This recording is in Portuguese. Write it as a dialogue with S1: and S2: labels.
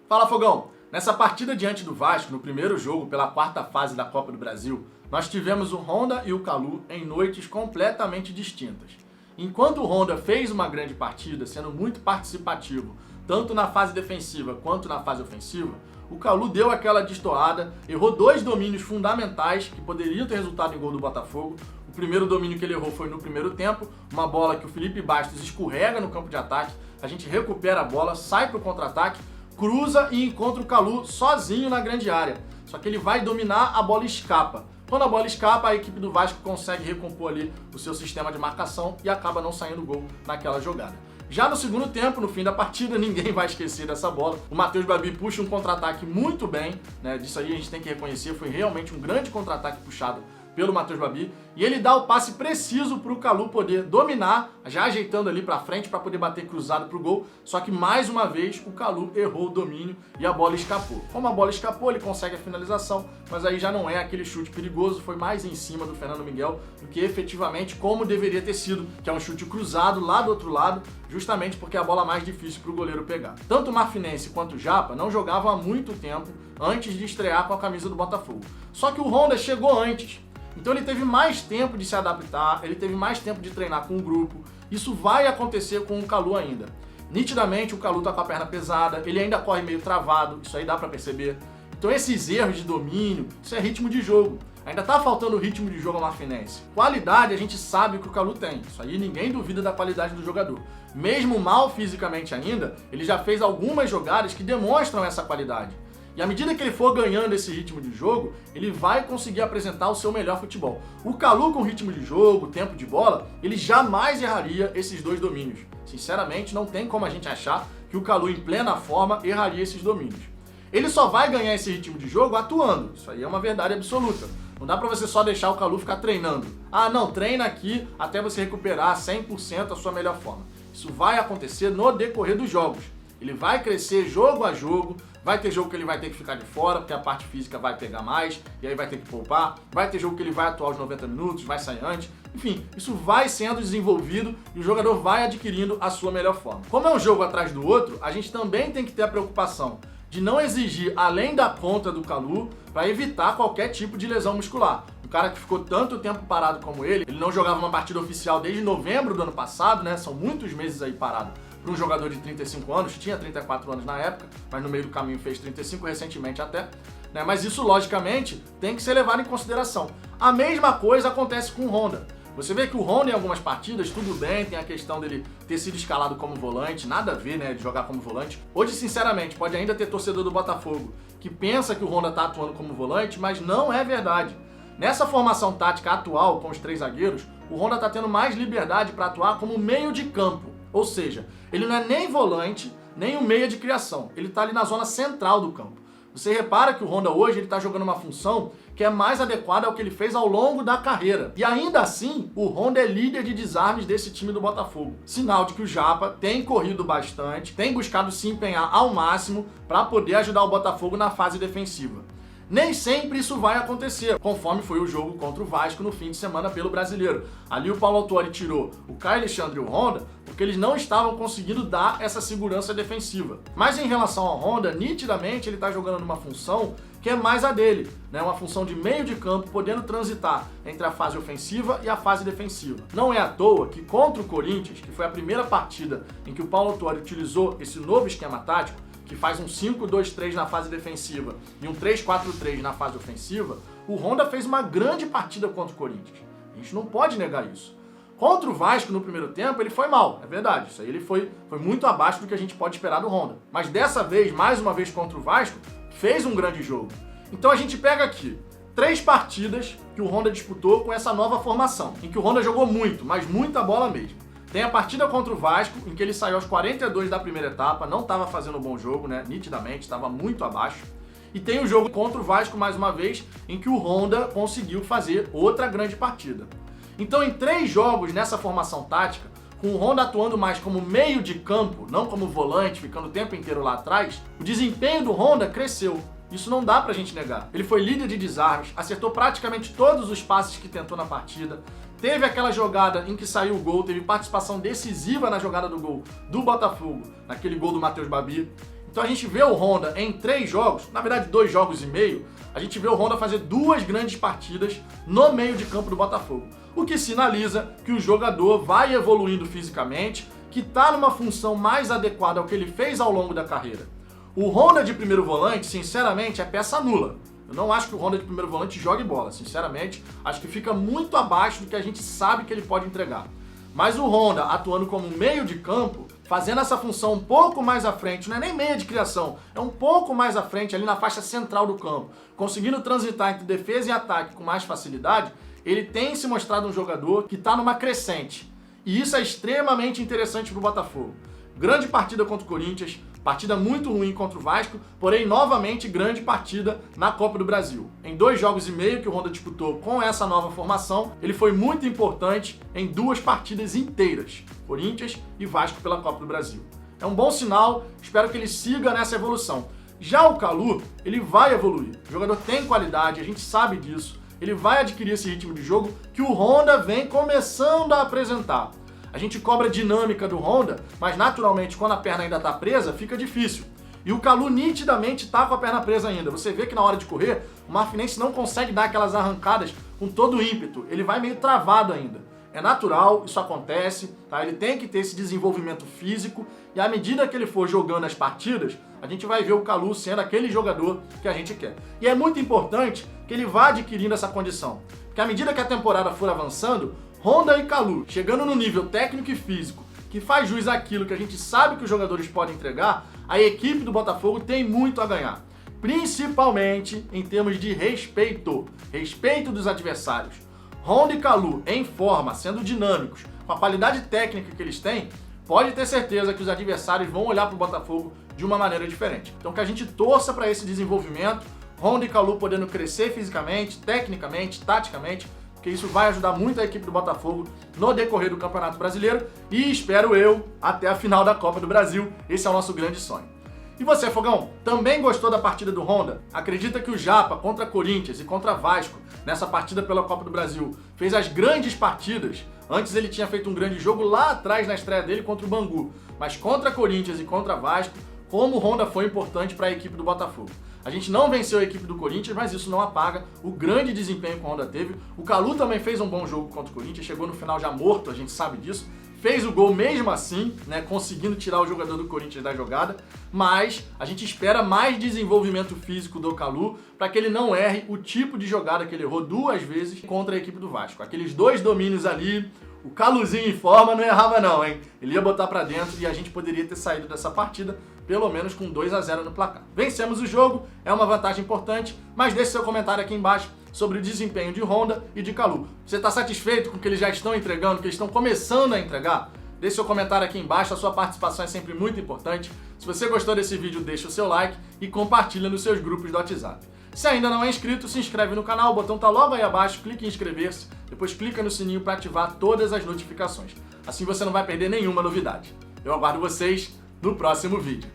S1: Fala, Fogão! Nessa partida diante do Vasco, no primeiro jogo pela quarta fase da Copa do Brasil, nós tivemos o Honda e o Kalu em noites completamente distintas. Enquanto o Honda fez uma grande partida, sendo muito participativo, tanto na fase defensiva quanto na fase ofensiva, o Kalu deu aquela destoada, errou dois domínios fundamentais que poderiam ter resultado em gol do Botafogo. O primeiro domínio que ele errou foi no primeiro tempo, uma bola que o Felipe Bastos escorrega no campo de ataque, a gente recupera a bola, sai para o contra-ataque, cruza e encontra o Kalu sozinho na grande área. Só que ele vai dominar, a bola escapa. Quando a bola escapa, a equipe do Vasco consegue recompor ali o seu sistema de marcação e acaba não saindo gol naquela jogada. Já no segundo tempo, no fim da partida, ninguém vai esquecer dessa bola. O Matheus Babi puxa um contra-ataque muito bem, né? Disso aí a gente tem que reconhecer, foi realmente um grande contra-ataque puxado pelo Matheus Babi, e ele dá o passe preciso para o Kalu poder dominar, já ajeitando ali para frente para poder bater cruzado pro gol, só que mais uma vez o Kalu errou o domínio e a bola escapou. Como a bola escapou, ele consegue a finalização, mas aí já não é aquele chute perigoso, foi mais em cima do Fernando Miguel do que efetivamente como deveria ter sido, que é um chute cruzado lá do outro lado, justamente porque é a bola mais difícil para o goleiro pegar. Tanto o Marfinense quanto o Japa não jogavam há muito tempo antes de estrear com a camisa do Botafogo. Só que o Honda chegou antes. Então ele teve mais tempo de se adaptar, ele teve mais tempo de treinar com o grupo. Isso vai acontecer com o Kalu ainda. Nitidamente o Kalu tá com a perna pesada, ele ainda corre meio travado, isso aí dá pra perceber. Então esses erros de domínio, isso é ritmo de jogo. Ainda tá faltando ritmo de jogo ao Marfinense. Qualidade a gente sabe que o Kalu tem, isso aí ninguém duvida da qualidade do jogador. Mesmo mal fisicamente ainda, ele já fez algumas jogadas que demonstram essa qualidade. E à medida que ele for ganhando esse ritmo de jogo, ele vai conseguir apresentar o seu melhor futebol. O Kalu com ritmo de jogo, tempo de bola, ele jamais erraria esses dois domínios. Sinceramente, não tem como a gente achar que o Kalu em plena forma erraria esses domínios. Ele só vai ganhar esse ritmo de jogo atuando. Isso aí é uma verdade absoluta. Não dá pra você só deixar o Kalu ficar treinando. Ah, não, treina aqui até você recuperar 100% a sua melhor forma. Isso vai acontecer no decorrer dos jogos. Ele vai crescer jogo a jogo, vai ter jogo que ele vai ter que ficar de fora, porque a parte física vai pegar mais, e aí vai ter que poupar, vai ter jogo que ele vai atuar os 90 minutos, vai sair antes, enfim, isso vai sendo desenvolvido e o jogador vai adquirindo a sua melhor forma. Como é um jogo atrás do outro, a gente também tem que ter a preocupação de não exigir além da conta do Kalu para evitar qualquer tipo de lesão muscular. Um cara que ficou tanto tempo parado como ele não jogava uma partida oficial desde novembro do ano passado, né? São muitos meses aí parado. Para um jogador de 35 anos, tinha 34 anos na época, mas no meio do caminho fez 35 recentemente até, né? Mas isso, logicamente, tem que ser levado em consideração. A mesma coisa acontece com o Honda. Você vê que o Honda em algumas partidas, tudo bem, tem a questão dele ter sido escalado como volante, nada a ver, né, de jogar como volante. Hoje, sinceramente, pode ainda ter torcedor do Botafogo que pensa que o Honda tá atuando como volante, mas não é verdade. Nessa formação tática atual, com os três zagueiros, o Honda tá tendo mais liberdade para atuar como meio de campo. Ou seja, ele não é nem volante, nem um meia de criação. Ele está ali na zona central do campo. Você repara que o Honda hoje está jogando uma função que é mais adequada ao que ele fez ao longo da carreira. E ainda assim, o Honda é líder de desarmes desse time do Botafogo. Sinal de que o Japa tem corrido bastante, tem buscado se empenhar ao máximo para poder ajudar o Botafogo na fase defensiva. Nem sempre isso vai acontecer, conforme foi o jogo contra o Vasco no fim de semana pelo Brasileiro. Ali o Paulo Autuori tirou o Caio Alexandre e o Honda porque eles não estavam conseguindo dar essa segurança defensiva. Mas em relação ao Honda, nitidamente ele está jogando numa função que é mais a dele, né? Uma função de meio de campo, podendo transitar entre a fase ofensiva e a fase defensiva. Não é à toa que contra o Corinthians, que foi a primeira partida em que o Paulo Autuori utilizou esse novo esquema tático, que faz um 5-2-3 na fase defensiva e um 3-4-3 na fase ofensiva, o Honda fez uma grande partida contra o Corinthians. A gente não pode negar isso. Contra o Vasco no primeiro tempo ele foi mal, é verdade. Isso aí ele foi muito abaixo do que a gente pode esperar do Honda. Mas dessa vez, mais uma vez contra o Vasco, fez um grande jogo. Então a gente pega aqui 3 partidas que o Honda disputou com essa nova formação, em que o Honda jogou muito, mas muita bola mesmo. Tem a partida contra o Vasco, em que ele saiu aos 42 da primeira etapa, não estava fazendo um bom jogo, né? Nitidamente, estava muito abaixo. E tem o jogo contra o Vasco, mais uma vez, em que o Honda conseguiu fazer outra grande partida. Então, em 3 jogos nessa formação tática, com o Honda atuando mais como meio de campo, não como volante, ficando o tempo inteiro lá atrás, o desempenho do Honda cresceu. Isso não dá pra gente negar. Ele foi líder de desarmes, acertou praticamente todos os passes que tentou na partida, teve aquela jogada em que saiu o gol, teve participação decisiva na jogada do gol do Botafogo, naquele gol do Matheus Babi. Então a gente vê o Honda em 3 jogos, na verdade 2 jogos e meio, a gente vê o Honda fazer 2 grandes partidas no meio de campo do Botafogo. O que sinaliza que o jogador vai evoluindo fisicamente, que está numa função mais adequada ao que ele fez ao longo da carreira. O Honda de primeiro volante, sinceramente, é peça nula. Eu não acho que o Honda de primeiro volante jogue bola, sinceramente. Acho que fica muito abaixo do que a gente sabe que ele pode entregar. Mas o Honda atuando como meio de campo, fazendo essa função um pouco mais à frente, não é nem meia de criação, é um pouco mais à frente, ali na faixa central do campo, conseguindo transitar entre defesa e ataque com mais facilidade, ele tem se mostrado um jogador que está numa crescente. E isso é extremamente interessante para o Botafogo. Grande partida contra o Corinthians, partida muito ruim contra o Vasco, porém, novamente, grande partida na Copa do Brasil. Em 2 jogos e meio que o Honda disputou com essa nova formação, ele foi muito importante em 2 partidas inteiras, Corinthians e Vasco pela Copa do Brasil. É um bom sinal, espero que ele siga nessa evolução. Já o Kalu, ele vai evoluir. O jogador tem qualidade, a gente sabe disso. Ele vai adquirir esse ritmo de jogo que o Honda vem começando a apresentar. A gente cobra a dinâmica do Honda, mas naturalmente quando a perna ainda está presa, fica difícil. E o Kalu nitidamente está com a perna presa ainda. Você vê que na hora de correr, o Marfinense não consegue dar aquelas arrancadas com todo o ímpeto. Ele vai meio travado ainda. É natural, isso acontece, tá? Ele tem que ter esse desenvolvimento físico e à medida que ele for jogando as partidas, a gente vai ver o Kalu sendo aquele jogador que a gente quer. E é muito importante que ele vá adquirindo essa condição, porque à medida que a temporada for avançando, Honda e Kalu, chegando no nível técnico e físico que faz jus àquilo que a gente sabe que os jogadores podem entregar, a equipe do Botafogo tem muito a ganhar. Principalmente em termos de respeito dos adversários. Honda e Kalu em forma, sendo dinâmicos, com a qualidade técnica que eles têm, pode ter certeza que os adversários vão olhar para o Botafogo de uma maneira diferente. Então que a gente torça para esse desenvolvimento, Honda e Kalu podendo crescer fisicamente, tecnicamente, taticamente, porque isso vai ajudar muito a equipe do Botafogo no decorrer do Campeonato Brasileiro e, espero eu, até a final da Copa do Brasil. Esse é o nosso grande sonho. E você, Fogão, também gostou da partida do Honda? Acredita que o Japa contra Corinthians e contra Vasco, nessa partida pela Copa do Brasil, fez as grandes partidas? Antes ele tinha feito um grande jogo lá atrás na estreia dele contra o Bangu, mas contra Corinthians e contra Vasco, como o Honda foi importante para a equipe do Botafogo. A gente não venceu a equipe do Corinthians, mas isso não apaga o grande desempenho que o Honda teve. O Kalu também fez um bom jogo contra o Corinthians, chegou no final já morto, a gente sabe disso. Fez o gol mesmo assim, né, conseguindo tirar o jogador do Corinthians da jogada, mas a gente espera mais desenvolvimento físico do Kalu para que ele não erre o tipo de jogada que ele errou 2 vezes contra a equipe do Vasco. Aqueles 2 domínios ali, o Kaluzinho em forma não errava não, hein? Ele ia botar para dentro e a gente poderia ter saído dessa partida pelo menos com 2-0 no placar. Vencemos o jogo, é uma vantagem importante, mas deixe seu comentário aqui embaixo sobre o desempenho de Honda e de Kalu. Você está satisfeito com o que eles já estão entregando, que eles estão começando a entregar? Deixe seu comentário aqui embaixo, a sua participação é sempre muito importante. Se você gostou desse vídeo, deixa o seu like e compartilha nos seus grupos do WhatsApp. Se ainda não é inscrito, se inscreve no canal, o botão está logo aí abaixo, clique em inscrever-se, depois clica no sininho para ativar todas as notificações. Assim você não vai perder nenhuma novidade. Eu aguardo vocês no próximo vídeo.